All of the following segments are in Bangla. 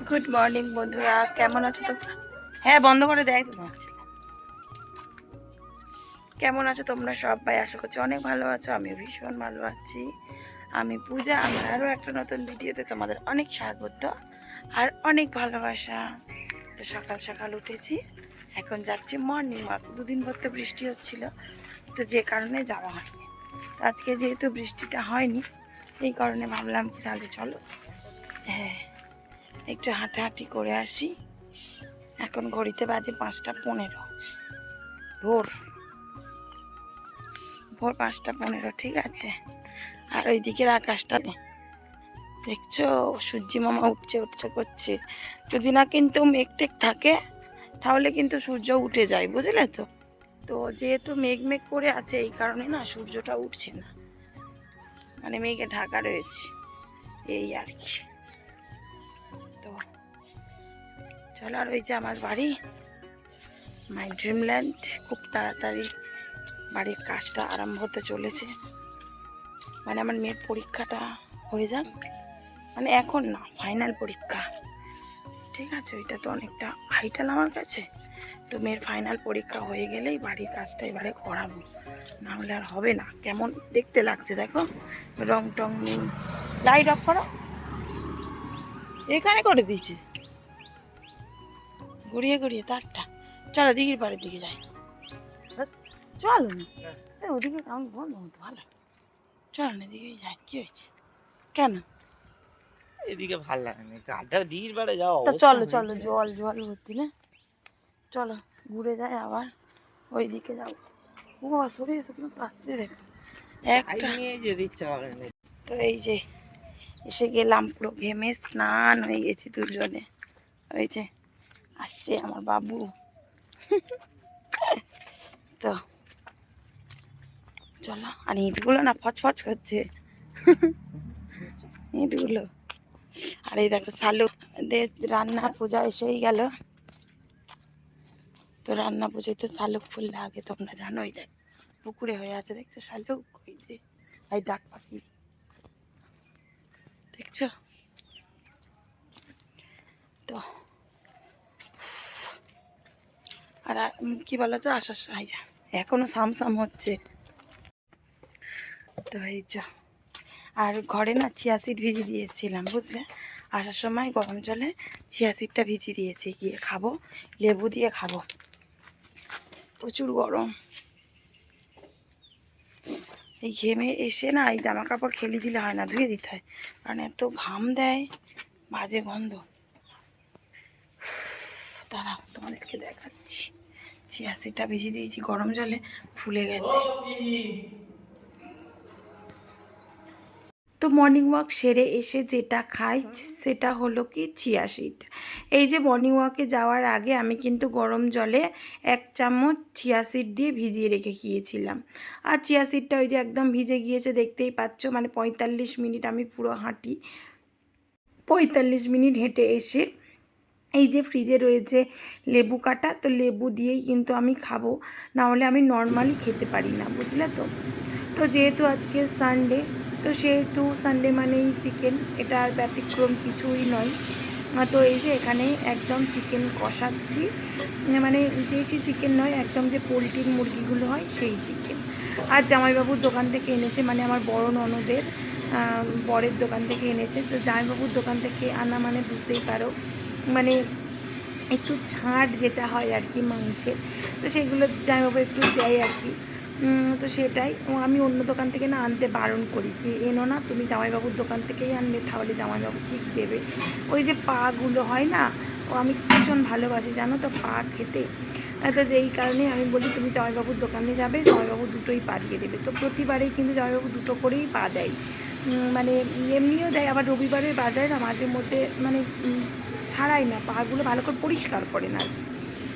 গুড মর্নিং বন্ধুরা, কেমন আছো তোমরা? হ্যাঁ, বন্ধ করে দেয় তো ভাবছি। কেমন আছো তোমরা সবাই? আশা করছি অনেক ভালো আছো। আমি ভীষণ ভালো আছি। আমি পূজা। আমার আরও একটা নতুন ভিডিওতে তোমাদের অনেক স্বাগত আর অনেক ভালোবাসা। তো সকাল সকাল উঠেছি, এখন যাচ্ছি মর্নিং ওয়াক। দুদিন পর তো বৃষ্টি হচ্ছিল, তো যে কারণে যাওয়া হয়নি। আজকে যেহেতু বৃষ্টিটা হয়নি, এই কারণে ভাবলাম কি তাহলে চলো, হ্যাঁ, একটু হাঁটাহাঁটি করে আসি। এখন ঘড়িতে বাজে 5টা 15, ভোর ভোর 5টা 15, ঠিক আছে। আর ওই দিকের আকাশটা দেখছো, সূর্যি মামা উঠছে উঠছে করছে। যদি না কিন্তু মেঘ টেঘ থাকে তাহলে কিন্তু সূর্য উঠে যায়, বুঝলে তো। তো যেহেতু মেঘ মেঘ করে আছে, এই কারণে না সূর্যটা উঠছে না, মানে মেঘে ঢাকা রয়েছে, এই আর কি। তো চলো, আর ওই যে আমার বাড়ি, মাই ড্রিমল্যান্ড। খুব তাড়াতাড়ি বাড়ির কাজটা আরম্ভ হতে চলেছে, মানে আমার মেয়ের পরীক্ষাটা হয়ে যাক, মানে এখন না, ফাইনাল পরীক্ষা, ঠিক আছে। ওইটা তো অনেকটা ভাইটাল আমার কাছে। তো মেয়ের ফাইনাল পরীক্ষা হয়ে গেলেই বাড়ির কাজটা এবারে করাবো, না হলে আর হবে না। কেমন দেখতে লাগছে দেখো, রং টং নেই। লাইট অফ করো, এখানে করে দিয়েছে ঘুরিয়ে ঘুরিয়ে তারটা। চলো দিঘির পাড়ের দিকে যাই, চলো না, ওদিকে আমি বন্ধ হতো ভালো। চলো না, দিকেই যাই, কি হয়েছে, কেন? এদিকে ভাল লাগে না, গাড্ডা দির বাড়ে যাওয়া তা অবস্থা চলো চলো, হয়েছে। জল জল ভর্তি না, চলো ঘুরে যাই আবার ওই দিকে যাবো। ও বাবা, সরে এসে কোনো আসতে দেখো একটা। নিয়ে যেতে ইচ্ছা করে না। তো এই যে এসে গেলাম, পুরো ঘেমে স্নান হয়ে গেছি দুজনে। ওই যে আসছে আমার বাবু। তো চলো, আর ইঁটগুলো না ফচফচ করছে, ইঁটগুলো। আর এই দেখো শালুক, রান্না পূজা এসেই গেল। তো রান্না পুজোয় তো শালুক ফুল লাগে, তোমরা জানোই। দেখ পুকুরে হয়ে আছে, দেখছো শালুক, ওই যে এই ডাক পাখি, দেখছো তো। আর কি বলো তো, আসার সময় এখনো সামসাম হচ্ছে। তো এই যে, আর ঘরে না চিয়া সিড ভিজিয়ে দিয়েছিলাম, বুঝলে। আসার সময় গরম জলে চিয়া সিডটা ভিজিয়ে দিয়েছি, গিয়ে খাবো, লেবু দিয়ে খাবো, প্রচুর গরম। এই ঘেমে এসে না, এই জামা কাপড় খেলি দিলে হয় না, ধুয়ে দিতে হয়, কারণ এত ঘাম দেয়, বাজে গন্ধ। দাঁড়াও, তোমাদেরকে দেখাচ্ছি। চিয়া সিডটা ভিজিয়ে দিয়েছি গরম জলে, ফুলে গেছে। তো মর্নিং ওয়াক সেরে এসে যেটা খাই সেটা হলো কি চিয়া সিড। এই যে মর্নিং ওয়াকে যাওয়ার আগে আমি কিন্তু গরম জলে 1 চামচ চিয়া সিড দিয়ে ভিজিয়ে রেখে গিয়েছিলাম। আর চিয়া সিডটা ওই যে একদম ভিজে গিয়েছে, দেখতেই পাচ্ছ। মানে 45 মিনিট আমি পুরো হাঁটি, 45 মিনিট হেঁটে এসে এই যে ফ্রিজে রয়েছে লেবু কাটা, তো লেবু দিয়েই কিন্তু আমি খাবো, না হলে আমি নর্মালি খেতে পারি না, বুঝলে তো। তো যেহেতু আজকে সানডে, তো সেহেতু সানডে মানেই চিকেন, এটা আর ব্যতিক্রম কিছুই নয়। তো এই যে এখানে একদম চিকেন কষাচ্ছি, মানে দেশি চিকেন নয়, একদম যে পোলট্রির মুরগিগুলো হয় সেই চিকেন। আর জামাইবাবুর দোকান থেকে এনেছে, মানে আমার বড় ননদের বরের দোকান থেকে এনেছে। তো জামাইবাবুর দোকান থেকে আনা মানে বুঝতেই পারো, মানে একটু ছাড় যেটা হয় আর কি মাংসের, তো সেগুলো জামাইবাবু একটু দেয় আর কি। তো সেটাই আমি অন্য দোকান থেকে না আনতে বারণ করি, যে এনো না, তুমি জামাইবাবুর দোকান থেকেই আনবে, তাহলে জামাইবাবু ঠিক দেবে। ওই যে পাগুলো হয় না, ও আমি ভীষণ ভালোবাসি জানো তো পা খেতে। তো যেই কারণে আমি বলি তুমি জামাইবাবুর দোকানে যাবে, জামাইবাবু দুটোই পা দিয়ে দেবে। তো প্রতিবারেই কিন্তু জামাইবাবু দুটো করেই পা দেয়, মানে এমনিও দেয়, আবার রবিবারের বাজারে না মাঝে মধ্যে মানে ছাড়াই না, পাগুলো ভালো করে পরিষ্কার করে না।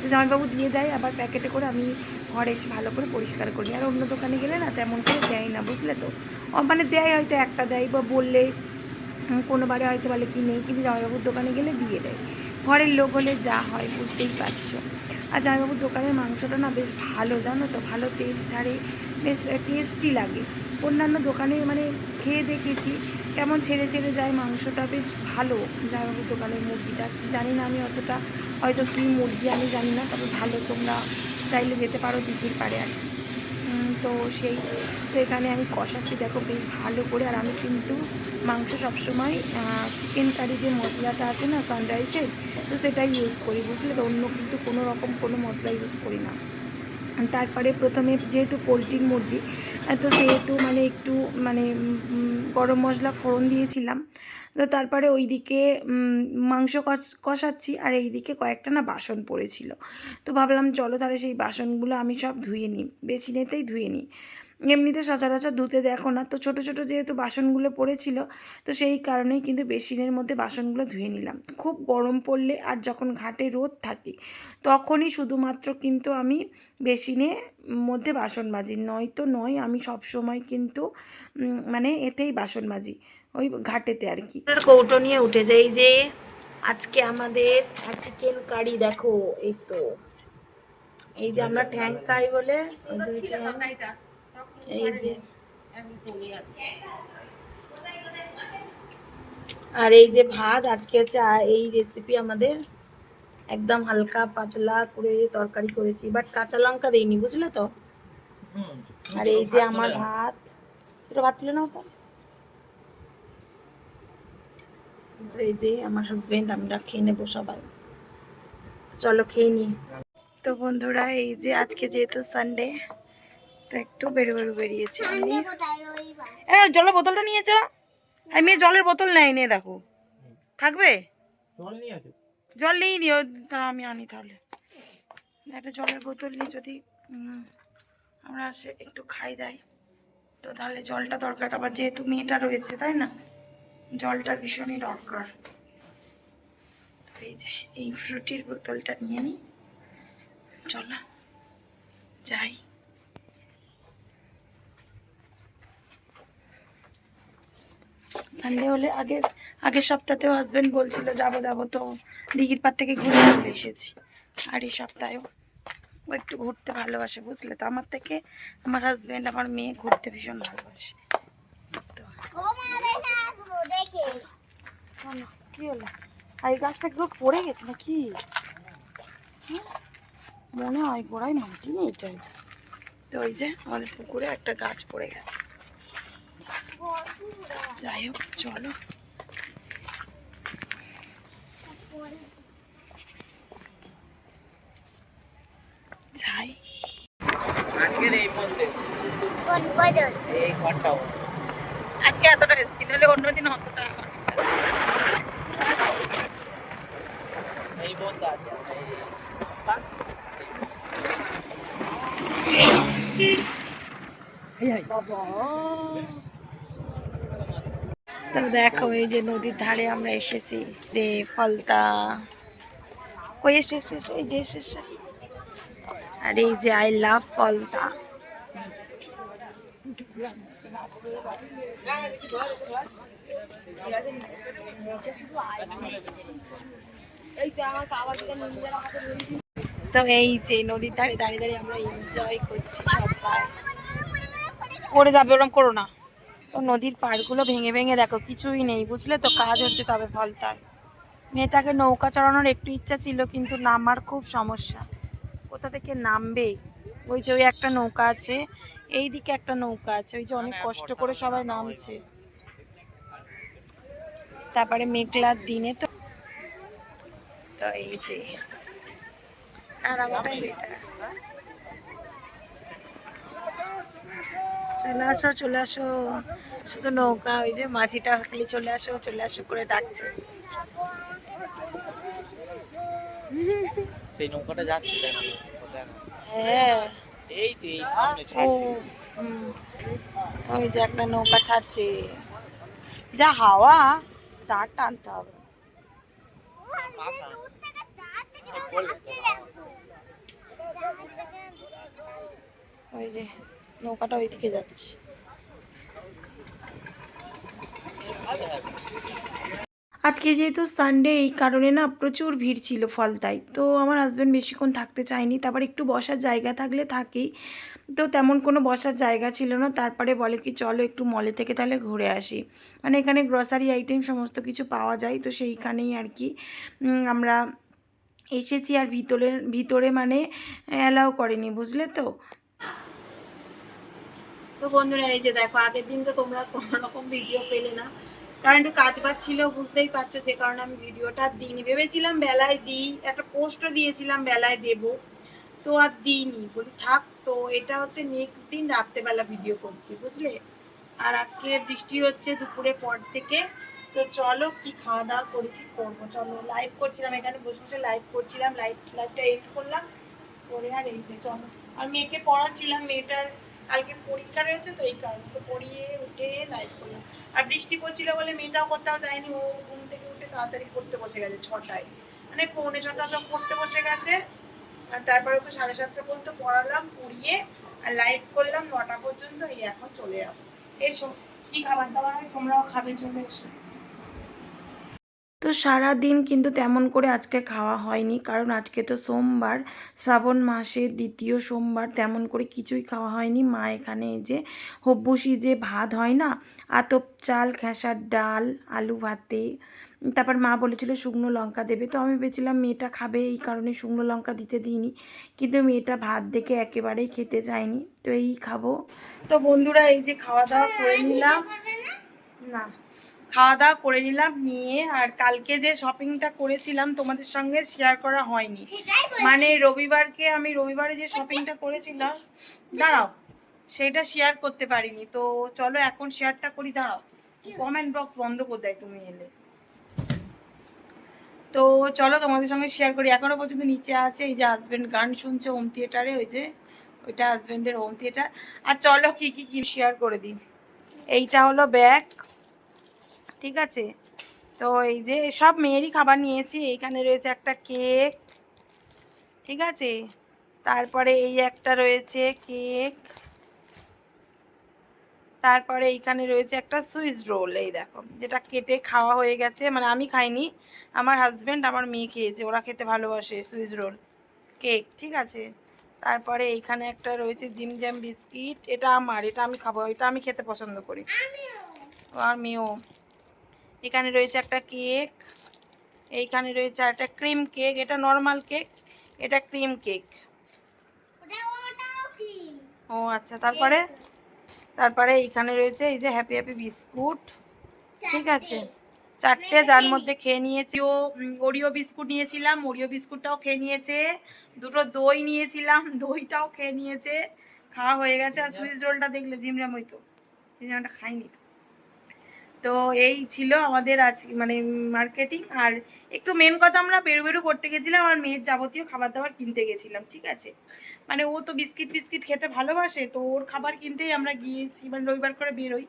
তো জামাইবাবু দিয়ে দেয়, আবার প্যাকেটে করে আমি ঘরে এসে ভালো করে পরিষ্কার করি। আর অন্য দোকানে গেলে না তেমন করে দেয় না, বুঝলে তো। মানে দেয়, হয়তো একটা দেয়, বা বললে কোনোবারে হয়তো বলে কি নেই, কিন্তু জামাইবাবুর দোকানে গেলে দিয়ে দেয়। ঘরের লোক হলে যা হয় বুঝতেই পারছো। আর জামাইবাবুর দোকানের মাংসটা না বেশ ভালো, জানো তো, ভালো তেল ছাড়ে, বেশ টেস্টি লাগে। অন্যান্য দোকানে মানে খেয়ে দেখেছি, কেমন ছেড়ে ছেড়ে যায়, মাংসটা বেশ ভালো। জামাইবাবুর দোকানের মুরগিটা জানি না আমি অতটা, হয়তো কী মুরগি আমি জানি না, তবে ভালো। তোমরা চাইলে যেতে পারো দিদির পারে আর কি। তো সেই, তো এখানে আমি কষাচ্ছি দেখো বেশ ভালো করে। আর আমি কিন্তু মাংস সবসময় চিকেন কারি যে মশলাটা আছে না সানরাইসের, তো সেটাই ইউজ করি, বুঝলে তো। অন্য কিন্তু কোনো রকম কোনো মশলা ইউজ করি না। তারপরে প্রথমে যেহেতু পোলট্রির মুরগি, তো সেহেতু মানে একটু মানে গরম মশলা ফোড়ন দিয়েছিলাম। তো তারপরে ওইদিকে মাংস কষাচ্ছি, আর এইদিকে কয়েকটা না বাসন পড়েছিল। তো ভাবলাম চলো তাহলে সেই বাসনগুলো আমি সব ধুয়ে নিই, বেসিনেতেই ধুয়ে নিই। এমনিতে সচরাচর ধুতে দেখো না, তো ছোটো ছোটো যেহেতু বাসনগুলো পড়েছিল, তো সেই কারণেই কিন্তু বেসিনের মধ্যে বাসনগুলো ধুয়ে নিলাম। খুব গরম পড়লে আর যখন ঘাটে রোদ থাকে, তখনই শুধুমাত্র কিন্তু আমি বেসিনে মধ্যে বাসন মাজি, নয়তো নয়। আমি সব সময় কিন্তু মানে এতেই বাসন মাজি, ওই ঘাটেতে আর কি। কৌটো নিয়ে উঠে যাই। যে আজকে আমাদের চিকেন কারি দেখো, এই তো এই যে আমরা ঠ্যাং খাই বলে এই যে, আর এই যে ভাত আজকে হচ্ছে এই রেসিপি আমাদের একদম হালকা পাতলা করে তরকারি করেছি, বাট কাঁচা লঙ্কা দেইনি, বুঝলে তো। আর এই যে আমার ভাত, দুটো ভাত তুলে নাও তো। এই যে আমার হাজবেন্ড, আমরা খেয়ে নেবো সবাই, চলো খেয়ে নিই। তো বন্ধুরা এই যে আজকে যেহেতু সানডে, তো একটু বেরিয়েছি আমি। জলের বোতলটা নিয়েছ? আমি জলের বোতল নেই, নিয়ে দেখো থাকবে। জল নেই নিও, আমি আনি তাহলে একটা জলের বোতল নিয়ে, যদি আমরা আসে একটু খাই দেয়, তো তাহলে জলটা দরকার। আবার যেহেতু মেয়েটা রয়েছে, তাই না, জলটা ভীষণই দরকার। এই যে এই ফ্রুটির বোতলটা নিয়ে নিই, চলো যাই। সানডে হলে আগের সপ্তাহেও হাজবেন্ড বলছিল যাবো যাবো, তো দিঘির পাড় থেকে ঘুরে চলে এসেছি। আর এই সপ্তাহেও ও একটু ঘুরতে ভালোবাসে, বুঝলে তো। আমার থেকে আমার হাজবেন্ড, আমার মেয়ে ঘুরতে ভীষণ ভালোবাসে। তো কি হলো, আর এই গাছটা একটু পড়ে গেছে না কি, মনে হয় গোড়ায় মাটি নেই এটাই। তো ওই যে আমাদের পুকুরে একটা গাছ পড়ে গেছে। যাই হোক চলো যাই। আজকের এই মধ্যে এই ঘরটাও আজকে এতটা এসেছিল, অন্যদিন অতটা। এই বন্ধ আছে তো দেখো এই যে নদীর ধারে আমরা এসেছি, যে ফলটা কই এসে এই যে এসে, আর এই যে আই লাভ ফলটা। তো এই যে নদীর ধারে দাঁড়িয়ে দাঁড়িয়ে আমরা এনজয় করছি সবাই। পড়ে যাবে, ওরম করো না। তো নদীর পাড়গুলো ভেঙে ভেঙে দেখো কিছুই নেই, বুঝলে তো। কাজ হচ্ছে তবে ফলতার। মেয়েটাকে নৌকা চড়ানোর একটু ইচ্ছা ছিল, কিন্তু নামার খুব সমস্যা, কোথা থেকে নামবে। ওই যে ওই একটা নৌকা আছে, এই দিকে একটা নৌকা আছে, ওই যে অনেক কষ্ট করে সবাই নামছে। তারপরে মেঘলার দিনে তো, তো এই যে আর আমারটাই বেটার। চলে আসো চলে আসো, শুধু নৌকা, ওই যে মাঝিটা খালি চলে আসো চলে আসো করে ডাকছে। সেই নৌকাটা যাচ্ছে হ্যাঁ এই তো এই সামনে ও, ছাড়ছে ওই যে একটা নৌকা ছাড়ছে, যা হাওয়া দাঁড় টানতে হবে। ওই যে নৌকাটা ওইদিকে যাচ্ছে। আজকে যেহেতু সানডে, এই কারণে না প্রচুর ভিড় ছিল ফলতায়। তো আমার হাজব্যান্ড বেশিক্ষণ থাকতে চায়নি, তারপর একটু বসার জায়গা থাকলে থাকেই, তো তেমন কোনো বসার জায়গা ছিল না, তারপরে বলে কি চলো একটু মলে থেকে তাহলে ঘুরে আসি। মানে এখানে গ্রসারি আইটেম সমস্ত কিছু পাওয়া যায়, তো সেইখানেই আর কি আমরা এসেছি। আর ভিতরে মানে অ্যালাউ করেনি, বুঝলে তো। তো বন্ধুরা এই যে দেখো, আগের দিন তো তোমরা কোনো রকম ভিডিও পেলে না, কারণ একটু কাজ বাজ ছিল, বুঝতেই পারছো, যে কারণে আমি ভিডিওটা দিইনি। ভেবেছিলাম বেলায় দিই, একটা পোস্টও দিয়েছিলাম বেলায় দেব, তো আর দিইনি, বলি থাক। তো এটা হচ্ছে নেক্সট দিন রাত্রেবেলা ভিডিও করছি, বুঝলে। আর আজকে বৃষ্টি হচ্ছে দুপুরের পর থেকে। তো চলো কি খাওয়া দাওয়া করেছি করবো, চলো। লাইভ করছিলাম এখানে বসে বসে, লাইভ করছিলাম, লাইভটা এন্ড করলাম করে। আর এই যে চলো, আর মেয়েকে পড়াচ্ছিলাম, মেয়েটার কালকে পরীক্ষা রয়েছে, তো এই কারণে তো পড়িয়ে উঠে লাইভ করলাম। আর বৃষ্টি পড়ছিল বলে মেয়েটাও কোথাও যায়নি, ও ঘুম থেকে উঠে তাড়াতাড়ি পড়তে বসে গেছে 6টায়, মানে 6:45 সব পড়তে বসে গেছে। আর তারপরে ওকে 7:30 পর্যন্ত পড়ালাম, পড়িয়ে আর লাইভ করলাম 9টা পর্যন্ত। এই এখন চলে যাবো। এসো, কি খাবার দাবার হয় তোমরাও খাবে, চলে এসো। তো সারা দিন কিন্তু তেমন করে আজকে খাওয়া হয়নি, কারণ আজকে তো সোমবার, শ্রাবণ মাসের দ্বিতীয় সোমবার, তেমন করে কিছুই খাওয়া হয়নি। মা এখানে এই যে হব্বুসি যে ভাত হয় না, আতপ চাল, খেসার ডাল, আলু ভাতে, তারপর মা বলেছিল শুকনো লঙ্কা দেবে, তো আমি ভেবেছিলাম মেয়েটা খাবে, এই কারণে শুকনো লঙ্কা দিতে দিইনি। কিন্তু মেয়েটা ভাত দেখে একেবারেই খেতে চায়নি, তো এই খাবো। তো বন্ধুরা এই যে খাওয়া দাওয়া করে নিলাম, না খাওয়া দাওয়া করে নিলাম নিয়ে, আর কালকে যে শপিংটা করেছিলাম তোমাদের সঙ্গে শেয়ার করা হয়নি, মানে রবিবারে যে শপিংটা করেছিলাম, দাঁড়াও, সেটা শেয়ার করতে পারিনি। তো চলো এখন শেয়ারটা করি, দাঁড়াও, কমেন্ট বক্স বন্ধ করে দেয় তুমি এলে। তো চলো তোমাদের সঙ্গে শেয়ার করি। এখনো পর্যন্ত নিচে আছে, এই যে হাজবেন্ড গান শুনছে হোম থিয়েটারে, ওই যে ওইটা হাজবেন্ডের হোম থিয়েটার। আর চলো কি কি কি শেয়ার করে দিই। এইটা হলো ব্যাগ, ঠিক আছে। তো এই যে সব মেয়েরই খাবার নিয়েছি। এইখানে রয়েছে একটা কেক, ঠিক আছে। তারপরে এই একটা রয়েছে কেক, তারপরে এইখানে রয়েছে একটা সুইস রোল, এই দেখো, যেটা কেটে খাওয়া হয়ে গেছে, মানে আমি খাইনি, আমার হাজব্যান্ড আমার মেয়ে খেয়েছে, ওরা খেতে ভালোবাসে সুইস রোল, কেক, ঠিক আছে। তারপরে এইখানে একটা রয়েছে জিম জ্যাম বিস্কিট, এটা আমার, এটা আমি খাবো, এটা আমি খেতে পছন্দ করি, আর মেয়েও। এখানে রয়েছে একটা কেক, এইখানে রয়েছে একটা ক্রিম কেক, এটা নর্মাল কেক, এটা ক্রিম কেক। ও আচ্ছা, তারপরে এইখানে রয়েছে এই যে হ্যাপি হ্যাপি বিস্কুট, ঠিক আছে, 4টে, যার মধ্যে খেয়ে নিয়েছি ও ওরিও বিস্কুট নিয়েছিলাম, ওরিও বিস্কুটটাও খেয়ে নিয়েছে, 2টো দই নিয়েছিলাম, দইটাও খেয়ে নিয়েছে, খাওয়া হয়ে গেছে। আর সুইচ রোলটা দেখলে জিমরাম, হইতো জিমরামটা খাইনি তো। তো এই ছিল আমাদের আজ মানে মার্কেটিং। আর একটু মেন কথা, আমরা বেরু করতে গেছিলাম, আর মেয়ের যাবতীয় খাবার দাবার কিনতে গেছিলাম, ঠিক আছে। মানে ও তো বিস্কিট খেতে ভালোবাসে, তো ওর খাবার কিনতেই আমরা গিয়েছি, মানে রবিবার করে বেরোই,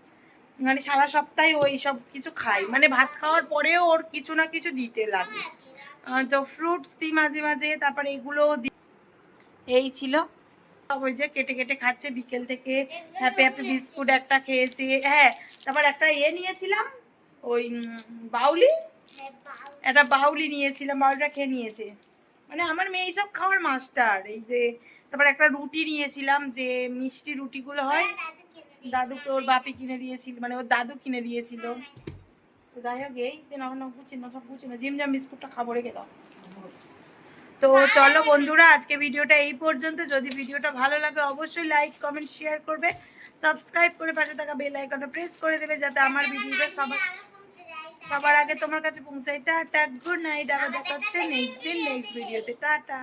মানে সারা সপ্তাহে ওই সব কিছু খাই, মানে ভাত খাওয়ার পরেও ওর কিছু না কিছু দিতে লাগে। তো ফ্রুটস দিই মাঝে মাঝে, তারপরে এগুলো এই ছিল সব। ওই যে কেটে কেটে খাচ্ছে বিকেল থেকে, হ্যাপি হ্যাপি বিস্কুট একটা খেয়েছে, হ্যাঁ। তারপর একটা নিয়েছিলাম, ওই বাউলি, একটা বাউলি নিয়েছিলাম, বাউলিটা খেয়ে নিয়েছে, মানে আমার মেয়ে এইসব খাওয়ার মাস্টার। এই যে তারপর একটা রুটি নিয়েছিলাম, যে মিষ্টি রুটিগুলো হয়, দাদুকে ওর বাপি কিনে দিয়েছিল, মানে ওর দাদু কিনে দিয়েছিল। তো যাই হোক, এই যে না সব গুছি না, জিমজাম বিস্কুটটা খাবো, রেখে দাও। তো চলো বন্ধুরা, আজকে ভিডিওটা এই পর্যন্ত। যদি ভিডিওটা ভালো লাগে অবশ্যই লাইক কমেন্ট শেয়ার করবে, সাবস্ক্রাইব করে পাশে থাকা বেল আইকনটা প্রেস করে দেবে, যাতে আমার ভিডিওটা সবার আগে তোমার কাছে পৌঁছায়। টাটা, গুড নাইট, আবার দেখা হচ্ছে নেক্সট দিন নেক্সট ভিডিওতে। টাটা।